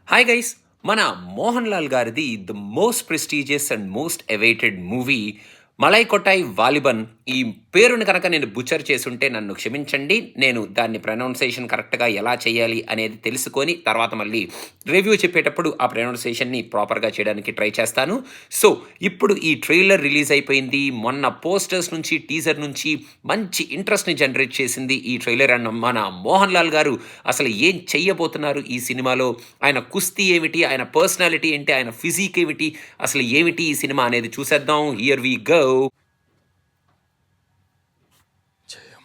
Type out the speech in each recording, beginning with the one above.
Hi guys! మన 'మోహన్ లాల్' గారిది the most prestigious and most awaited movie 'Malaikottai Vaaliban'. ఈ పేరుని కనుక నేను బుచర్ చేసుంటే నన్ను క్షమించండి. నేను దాన్ని ప్రొనౌన్సియేషన్ కరెక్ట్‌గా ఎలా చేయాలి అనేది తెలుసుకొని తర్వాత మళ్ళీ రివ్యూ చెప్పేటప్పుడు ఆ ప్రొనౌన్సియేషన్‌ని ప్రాపర్‌గా చేయడానికి ట్రై చేస్తాను. సో, ఇప్పుడు ఈ ట్రైలర్ రిలీజ్ అయిపోయింది. మొన్న పోస్టర్స్ నుంచి, టీజర్ నుంచి మంచి ఇంట్రెస్ట్‌ని జనరేట్ చేసింది ఈ ట్రైలర్. అండ్ మన 'మోహన్ లాల్' గారు అసలు ఏం చెయ్యబోతున్నారు ఈ సినిమాలో? ఆయన కుస్తీ ఏమిటి? ఆయన పర్సనాలిటీ ఏంటి? ఆయన ఫిజిక్ ఏమిటి? అసలు ఏమిటి ఈ సినిమా అనేది చూసేద్దాం. Here we go. ജയം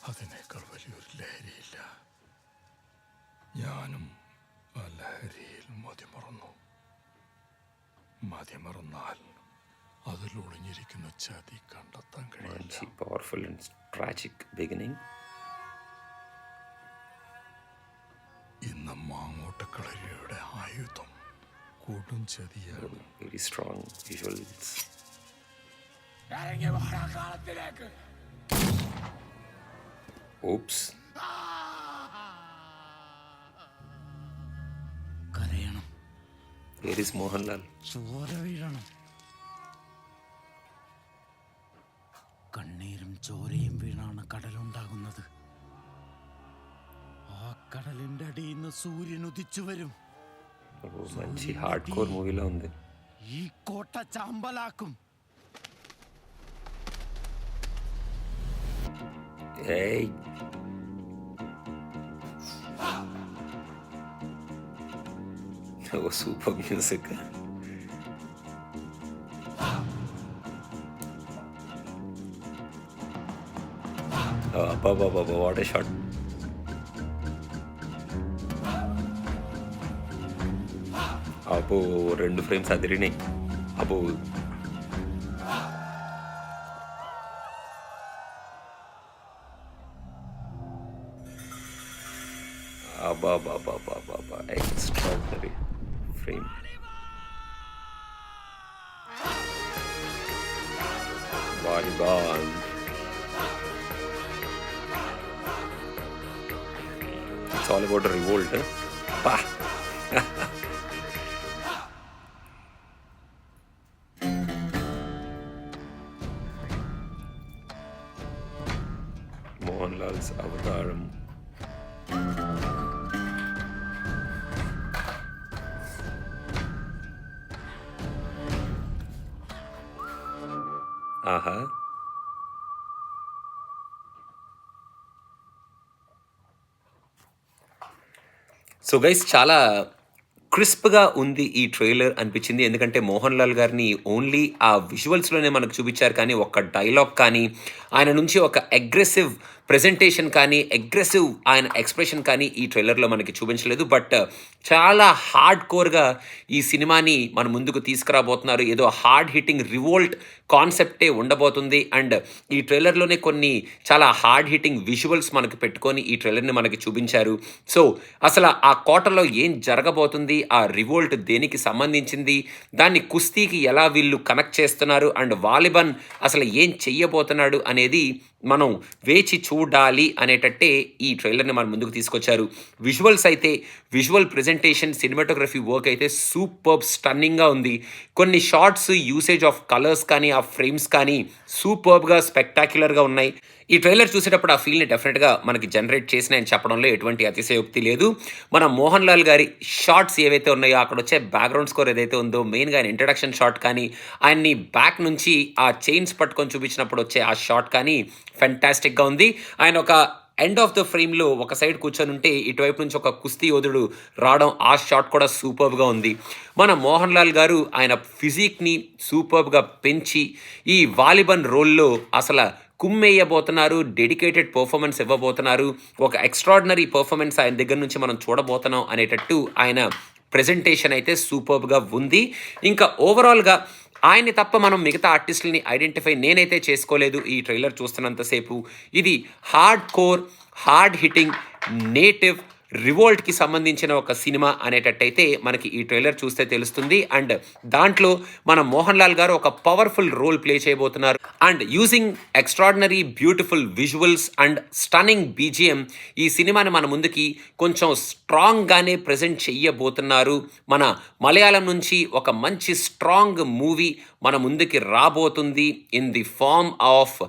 അതിനേക്കാൾ വലിയൊരു ലഹരിയില്ല. ഞാനും ആ ലഹരിയിൽ മതിമറന്നാൽ അതിലൊളിഞ്ഞിരിക്കുന്ന ചതി കണ്ടെത്താൻ കഴിയില്ല. Powerful and tragic beginning. ഇന്ന് മാങ്ങോട്ടക്കളരിയുടെ ആയുധം കൊടും ചതിയാണ്. Very strong visuals. Oops. കരയണം, Where is Mohanlal? ചോര വീഴണം. കണ്ണീരും ചോരയും വീണാണ് കടലുണ്ടാകുന്നത്. ആ കടലിന്റെ അടിയിൽ നിന്ന് സൂര്യൻ ഉദിച്ചു വരും. మంచి హార్డ్ కోర్ మూవీలో ఉంది. ഈ കോട്ട ചാമ്പലാക്കും. ఏయ్! Oh super music. అబ్బబ్బబ్బబ్బ! What a shot. అబ్బో! 2 ఫ్రేమ్స్ అదిరినాయి. అబ్బో! అబ్బబ్బబ్బబ్బబ్బబ్బ! Extraordinary frame. వాలిబాల్. It's all about revolt. అబ్బా! మోహన్ లాల్స్ అవతారం. ఆహా! సో గైస్, చాలా క్రిస్ప్‌గా ఉంది ఈ ట్రైలర్ అనిపించింది. ఎందుకంటే 'మోహన్ లాల్' గారిని ఓన్లీ ఆ విజువల్స్‌లోనే మనకు చూపించారు కానీ, ఒక్క డైలాగ్ కానీ, ఆయన నుంచి ఒక అగ్రెసివ్ ప్రెజెంటేషన్ కానీ, అగ్రెసివ్ ఆయన ఎక్స్‌ప్రెషన్ కానీ ఈ ట్రైలర్‌లో మనకి చూపించలేదు. బట్ చాలా హార్డ్ కోర్‌గా ఈ సినిమాని మన ముందుకు తీసుకురాబోతున్నారు. ఏదో హార్డ్ హిట్టింగ్ రివోల్ట్ కాన్సెప్టే ఉండబోతుంది. అండ్ ఈ ట్రైలర్‌లోనే కొన్ని చాలా హార్డ్ హిట్టింగ్ విజువల్స్ మనకు పెట్టుకొని ఈ ట్రైలర్‌ని మనకి చూపించారు. సో, అసలు ఆ కోటలో ఏం జరగబోతుంది? ఆ రివోల్ట్ దేనికి సంబంధించింది? దాన్ని కుస్తీకి ఎలా వీళ్ళు కనెక్ట్ చేస్తున్నారు? అండ్ వాలిబన్ అసలు ఏం చెయ్యబోతున్నాడు అనేది మనం వేచి చూడాలి అనేటట్టే ఈ ట్రైలర్‌ని మన ముందుకు తీసుకొచ్చారు. విజువల్స్ అయితే, విజువల్ ప్రెజెంటేషన్, సినిమాటోగ్రఫీ వర్క్ అయితే సూపర్బ్ స్టన్నింగ్‌గా ఉంది. కొన్ని షాట్స్ యూసేజ్ ఆఫ్ కలర్స్ కానీ, ఆ ఫ్రేమ్స్ కానీ సూపర్బ్‌గా స్పెక్టాక్యులర్‌గా ఉన్నాయి. ఈ ట్రైలర్ చూసేటప్పుడు ఆ ఫీల్‌ని డెఫినెట్‌గా మనకి జనరేట్ చేసినాయని చెప్పడంలో ఎటువంటి అతిశయోక్తి లేదు. మన 'మోహన్ లాల్' గారి షాట్స్ ఏవైతే ఉన్నాయో, అక్కడొచ్చే బ్యాక్‌గ్రౌండ్ స్కోర్ ఏదైతే ఉందో, మెయిన్‌గా ఆయన ఇంట్రడక్షన్ షాట్ కానీ, ఆయన్ని బ్యాక్ నుంచి ఆ చైన్స్ పట్టుకొని చూపించినప్పుడు వచ్చే ఆ షాట్ కానీ ఫెంటాస్టిక్‌గా ఉంది. ఆయన ఒక ఎండ్ ఆఫ్ ద ఫ్రేమ్‌లో ఒక సైడ్ కూర్చొనుంటే, ఇటువైపు నుంచి ఒక కుస్తీ యోధుడు రావడం, ఆ షాట్ కూడా సూపర్బ్‌గా ఉంది. మన 'మోహన్ లాల్' గారు ఆయన ఫిజిక్‌ని సూపర్బ్‌గా పెంచి, ఈ వాలిబన్ రోల్‌లో అసల కుమ్మేయబోతున్నారు. డెడికేటెడ్ పర్ఫార్మెన్స్ ఇవ్వబోతున్నారు. ఒక ఎక్స్ట్రార్డినరీ పర్ఫార్మెన్స్ ఆయన దగ్గర నుంచి మనం చూడబోతున్నాం అనేటట్టు ఆయన ప్రెజెంటేషన్ అయితే సూపర్బ్‌గా ఉంది. ఇంకా ఓవరాల్‌గా ఆయన్ని తప్ప మనం మిగతా ఆర్టిస్టులని ఐడెంటిఫై నేనైతే చేసుకోలేదు ఈ ట్రైలర్ చూస్తున్నంతసేపు. ఇది hardcore, hard hitting, native, రివోల్ట్కి సంబంధించిన ఒక సినిమా అనేటట్టయితే మనకి ఈ ట్రైలర్ చూస్తే తెలుస్తుంది. అండ్ దాంట్లో మన మోహన్ లాల్ గారు ఒక పవర్ఫుల్ రోల్ ప్లే చేయబోతున్నారు. And using extraordinary beautiful visuals and stunning BGM ఈ సినిమాని మన ముందుకి కొంచెం స్ట్రాంగ్గానే ప్రజెంట్ చెయ్యబోతున్నారు. మన మలయాళం నుంచి ఒక మంచి స్ట్రాంగ్ మూవీ మన ముందుకి రాబోతుంది in the form of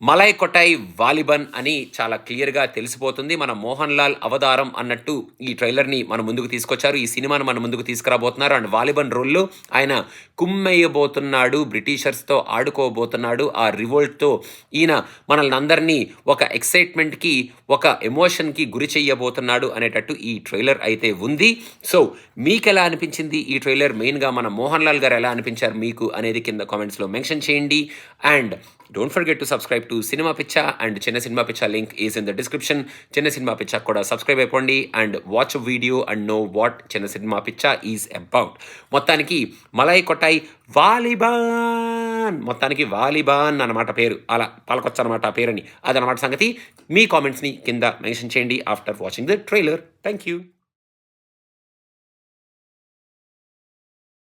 Malaikottai Vaaliban అని చాలా క్లియర్గా తెలిసిపోతుంది. మన మోహన్ లాల్ అవతారం అన్నట్టు ఈ ట్రైలర్ని మన ముందుకు తీసుకొచ్చారు. ఈ సినిమాను మన ముందుకు తీసుకురాబోతున్నారు. అండ్ వాలిబన్ రోల్లో ఆయన కుమ్మేయబోతున్నాడు, బ్రిటిషర్స్తో ఆడుకోబోతున్నాడు. ఆ రివోల్ట్తో ఈయన మనల్ని అందరినీ ఒక ఎక్సైట్మెంట్కి, ఒక ఎమోషన్కి గురి చెయ్యబోతున్నాడు అనేటట్టు ఈ ట్రైలర్ అయితే ఉంది. సో మీకు ఎలా అనిపించింది ఈ ట్రైలర్? మెయిన్గా మన మోహన్ లాల్ గారు ఎలా అనిపించారు మీకు అనేది కింద కామెంట్స్లో మెన్షన్ చేయండి. And don't forget to subscribe to cinema పిచ్చా. అండ్ చిన్న సినిమా పిచ్చా link is in the description. చిన్న సినిమా పిచ్చా కూడా సబ్స్క్రైబ్ అయిపోండి and watch video and know what చిన్న సినిమా పిచ్చా ఈజ్ అబౌట్. మొత్తానికి మలై కొటాయ్ వాలిబాన్, మొత్తానికి వాలిబాన్ అన్నమాట పేరు, అలా పలకొచ్చు అనమాట ఆ పేరుని. అదనమాట సంగతి. మీ కామెంట్స్ని కింద మెన్షన్ చేయండి after watching the trailer. Thank you.